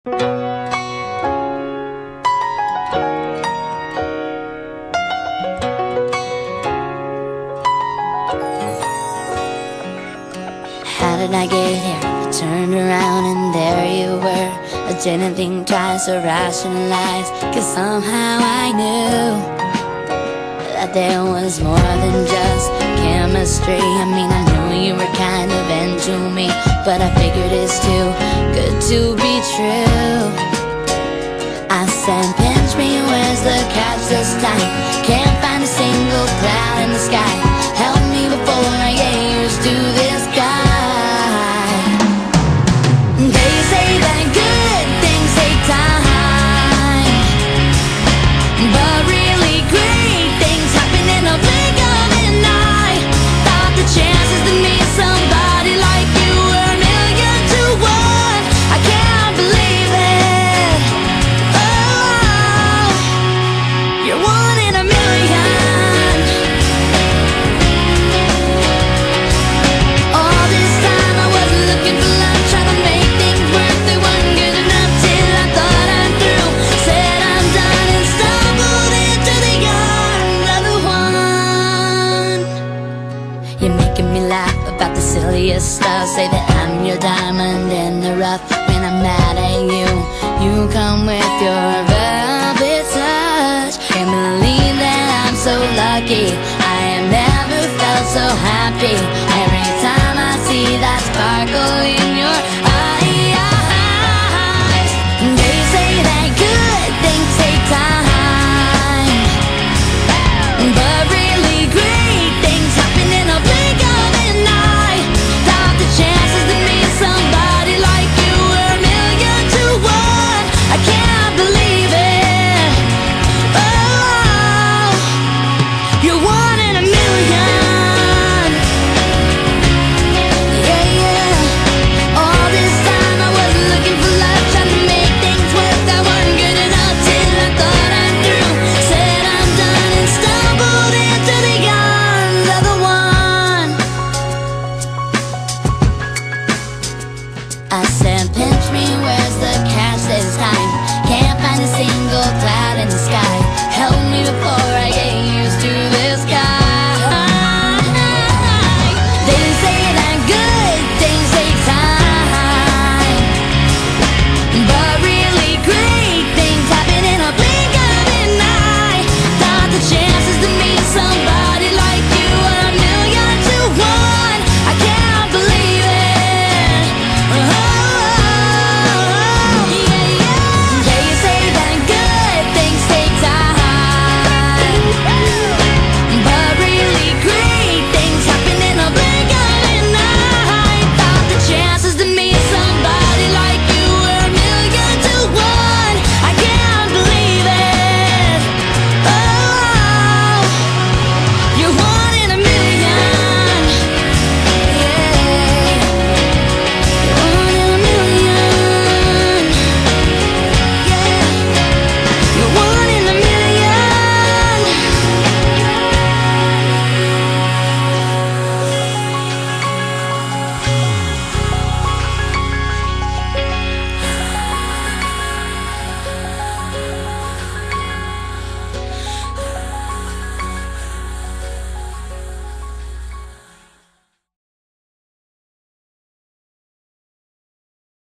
How did I get here? I turned around and there you were. I didn't think twice or rationalize, 'cause somehow I knew that there was more than just chemistry. I mean, I knew you were kind of into me, but I figured it's too good to be true. I said, pinch me, where's the catch this time? Can't find a single cloud in the sky. Help me before I get used to this guy. They say that good things take time, but really great things happen in a blink of an eye. Thought the chances to meet somebody like you were a million to one. I can't believe it. Oh, you're one in a million. All this time I wasn't looking for love, trying to make things work. They weren't good enough till I thought I'm through. Said I'm done and stumbled into the arms of the one. You're making me laugh about the silliest stuff. Say that I'm your diamond in the rough. When I'm mad at you, you come with your velvet touch. Can't believe that I'm so lucky. I have never felt so happy. Every time I see that sparkle in your